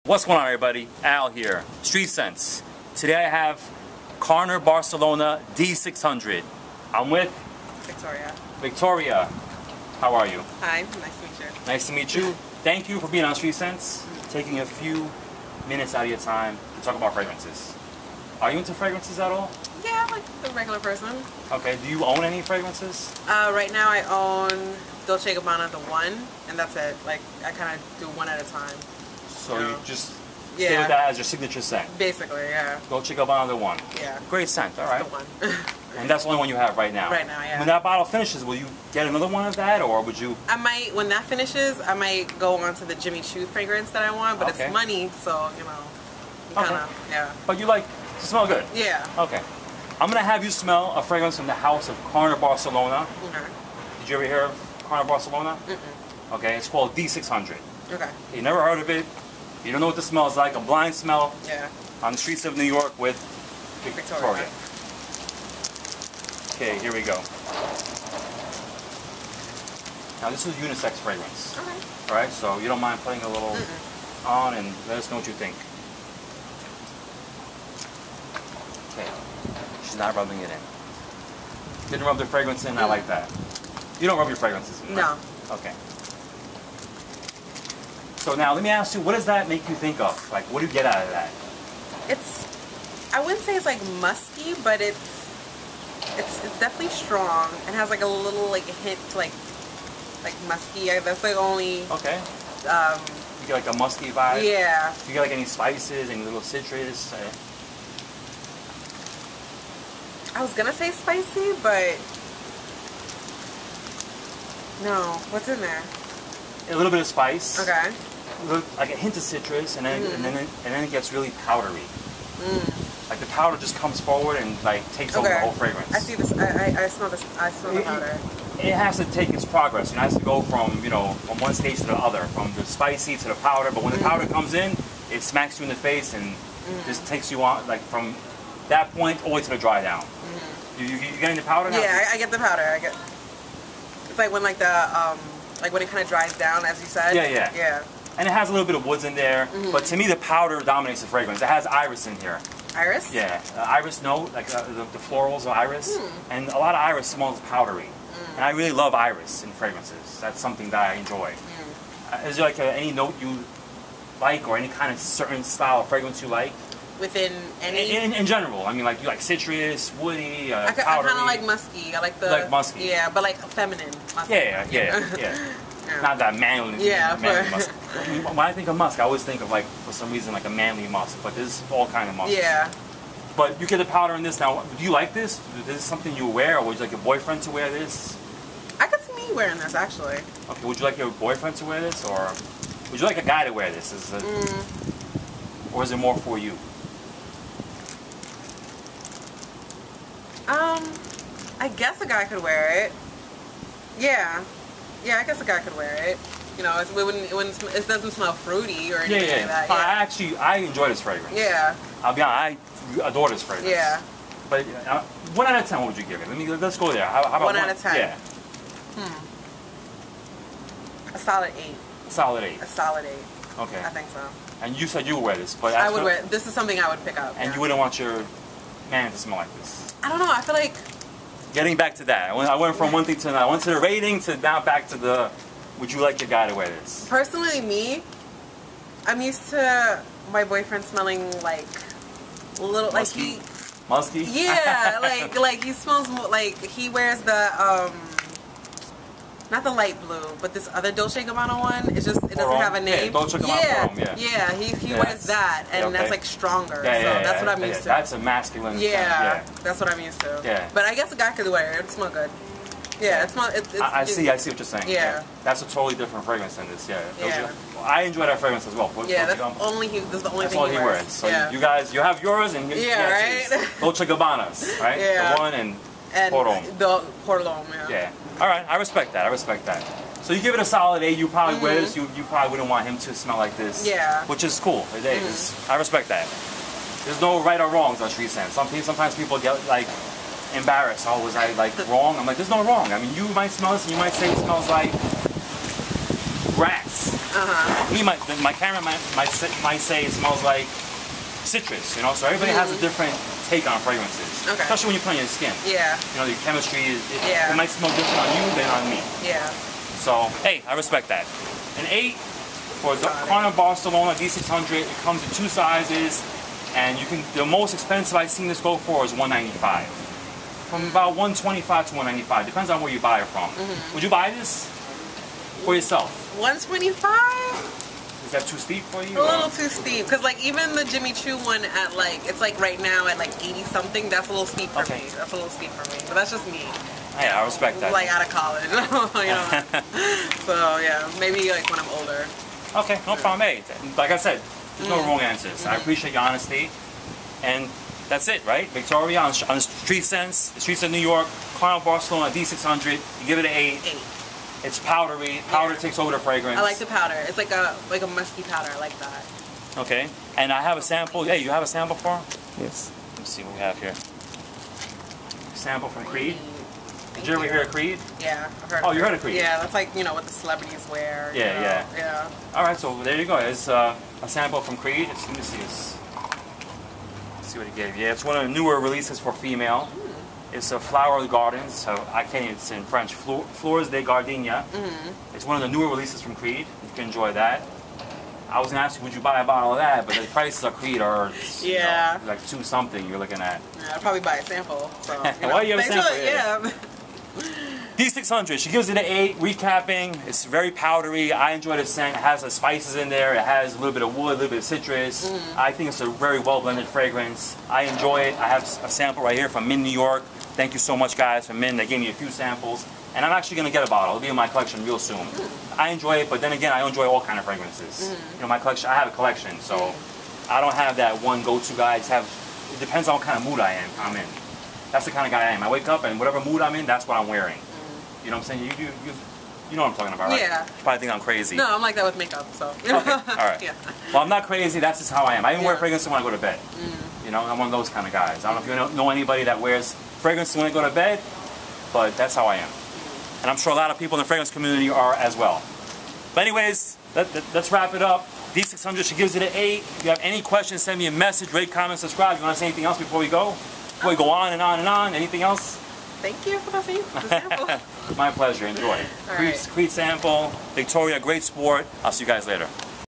What's going on, everybody? Al here, Street Sense. Today I have Carner Barcelona D600. I'm with Victoria. Victoria. How are you? Hi, nice to meet you. Nice to meet you. Thank you for being on Street Sense, taking a few minutes out of your time to talk about fragrances. Are you into fragrances at all? Yeah, like the regular person. Okay, do you own any fragrances? Right now I own Dolce & Gabbana The One, and that's it. Like, I kind of do one at a time. So you just stay with that as your signature scent? Basically, yeah. Dolce & Gabbana The One. Yeah. Great scent, all right. The One. And that's the only one you have right now? Right now, yeah. When that bottle finishes, will you get another one of that, or would you? I might, when that finishes, I might go on to the Jimmy Choo fragrance that I want, but Okay. it's money, so, you know, kind of, yeah. But you like to smell good? Yeah. Okay. I'm going to have you smell a fragrance from the house of Carner Barcelona. Okay. Did you ever hear of Carner Barcelona? Mm-mm. Okay, it's called D600. Okay. You never heard of it. You don't know what the smell is like. A blind smell Yeah. on the streets of New York with Victoria. Okay, here we go. Now this is unisex fragrance. Okay. All right, so you don't mind putting a little on and let us know what you think. Okay, she's not rubbing it in. Didn't rub the fragrance in, I like that. You don't rub your fragrances in, right? No. Okay. So now let me ask you, what does that make you think of? Like, what do you get out of that? It's, I wouldn't say it's like musky, but it's definitely strong and has like a little like hint to like musky. That's like only. Okay. You get like a musky vibe. Yeah. You get like any spices, any little citrus? I was gonna say spicy, but no. What's in there? A little bit of spice. Okay. Like a hint of citrus, and then it gets really powdery. Like the powder just comes forward and like takes over the whole fragrance. I see this. I smell this. I smell the powder. It has to take its progress. It has to go from from one stage to the other, from the spicy to the powder. But when the powder comes in, it smacks you in the face and just takes you on like from that point all the way to the dry down. You getting the powder now? Yeah, I get the powder. I get. It's like when like the like when it kind of dries down, as you said. Yeah. Yeah. And it has a little bit of woods in there, but to me the powder dominates the fragrance. It has iris in here. Iris? Yeah, iris note, like the florals of iris, and a lot of iris smells powdery. And I really love iris in fragrances. That's something that I enjoy. Is there like any note you like, or any kind of certain style of fragrance you like? Within any? In general, I mean, like you like citrus, woody, I powdery. kind of like musky. I like the. Like musky. Yeah, but like feminine. Musky. Yeah. Not that manly. Yeah, manly musk. When I think of musk, I always think of like for some reason like a manly musk, but there's all kind of musk. Yeah. But you get the powder in this now. Do you like this? Is this something you wear, or would you like your boyfriend to wear this? I could see me wearing this actually. Okay. Would you like your boyfriend to wear this, or would you like a guy to wear this? Or is it more for you? I guess a guy could wear it. Yeah. Yeah, I guess a guy could wear it. You know, it doesn't smell fruity or anything like that. Yeah. I enjoy this fragrance. Yeah. I'll be honest, I adore this fragrance. Yeah. But 1 out of 10, what would you give it? Let's go there. How about 1 out of 10? Yeah. A solid 8. A solid 8. A solid 8. Okay. I think so. And you said you would wear this, but I would wear. This is something I would pick up. And you wouldn't want your man to smell like this. I don't know. I feel like. Getting back to that, I went from one thing to another. I went to the rating to now back to the. Would you like your guy to wear this? Personally, me, I'm used to my boyfriend smelling like a little musky? like he. Musky? Yeah, like he smells more like he wears the not the light blue, but this other Dolce & Gabbana one. It doesn't have a name. Yeah, Dolce & Gabbana. Yeah, he wears that, and that's like stronger. Yeah, so that's what I'm used to. That's a masculine. Yeah, that's what I'm used to. Yeah. But I guess a guy could wear it. It would smell good. Yeah, it smells. I see what you're saying. Yeah. That's a totally different fragrance than this. Yeah. Yeah. I enjoy that fragrance as well. Yeah, that's the only thing he wears. So yeah. you guys, you have yours and right. Dolce & Gabbana's, right? Yeah. The one and Cologne. The Cologne, yeah. All right, I respect that. So you give it a solid 8. You probably wear this. You probably wouldn't want him to smell like this. Yeah. Which is cool. I respect that. There's no right or wrongs on Street Sense. Sometimes people get like embarrassed. Oh, was I like wrong? I'm like, there's no wrong. I mean, you might smell this and you might say it smells like grass. Me, my camera might say it smells like citrus, you know. So everybody has a different take on fragrances, especially when you put it on your skin. Yeah. You know, the chemistry it might smell different on you than on me. Yeah. So hey, I respect that. An 8 for the Carner Barcelona D600. It comes in 2 sizes, and you can. The most expensive I've seen this go for is $195. From about $125 to $195. Depends on where you buy it from. Would you buy this for yourself? $125? Is that too steep for you? A little too steep, because like even the Jimmy Choo one at like, it's like right now at like 80 something. That's a little steep for me. That's a little steep for me, but that's just me. Yeah, I respect that. Like out of college, you know. So yeah, maybe like when I'm older. Okay, no problem. Hey, like I said, there's no wrong answers. I appreciate your honesty, and that's it, right? Victoria on Street Scents, the streets of New York, Carner Barcelona D600. You give it an 8. 8. It's powdery. Powder takes over the fragrance. I like the powder. It's like a musky powder. I like that. Okay. And I have a sample. Hey, you have a sample for him? Yes. Let's see what we have here. Sample from Creed. Did you ever hear of Creed? Yeah, I've heard. Oh, you heard of Creed? Yeah, that's like, you know, what the celebrities wear. Yeah, you know? Yeah. All right, so there you go. It's a sample from Creed. Let me see this. Let's see what he gave. Yeah, it's one of the newer releases for female. It's a flower of the gardens, so I can't even, it's in French. Fleurs de Gardenia. It's one of the newer releases from Creed. You can enjoy that. I was gonna ask you, would you buy a bottle of that? But the prices of Creed are, you know, like 2 something you're looking at. Yeah, I'd probably buy a sample. So, you know. Why do you have a sample? Yeah. D600, she gives it an 8. Recapping, it's very powdery. I enjoy the scent. It has the spices in there. It has a little bit of wood, a little bit of citrus. I think it's a very well blended fragrance. I enjoy it. I have a sample right here from Mint, New York. Thank you so much, guys, from Mint. They gave me a few samples, and I'm actually gonna get a bottle. It'll be in my collection real soon. I enjoy it, but then again, I enjoy all kind of fragrances. You know, my collection. I have a collection, so I don't have that one go-to guy. I just have. It depends on what kind of mood I'm in. That's the kind of guy I am. I wake up and whatever mood I'm in, that's what I'm wearing. You know what I'm saying? You know what I'm talking about, right? Yeah. You probably think I'm crazy. No, I'm like that with makeup, so. Okay, all right. Yeah. Well, I'm not crazy. That's just how I am. I even wear fragrances when I go to bed. You know, I'm one of those kind of guys. I don't know if you know anybody that wears fragrances when they go to bed, but that's how I am. And I'm sure a lot of people in the fragrance community are as well. But anyways, let's wrap it up. D600, she gives it an 8. If you have any questions, send me a message, rate, comment, subscribe. You want to say anything else before we go? Before we go on and on and on, anything else? Thank you for the sample. My pleasure. Enjoy. All right. Creed sample. Victoria, great sport. I'll see you guys later.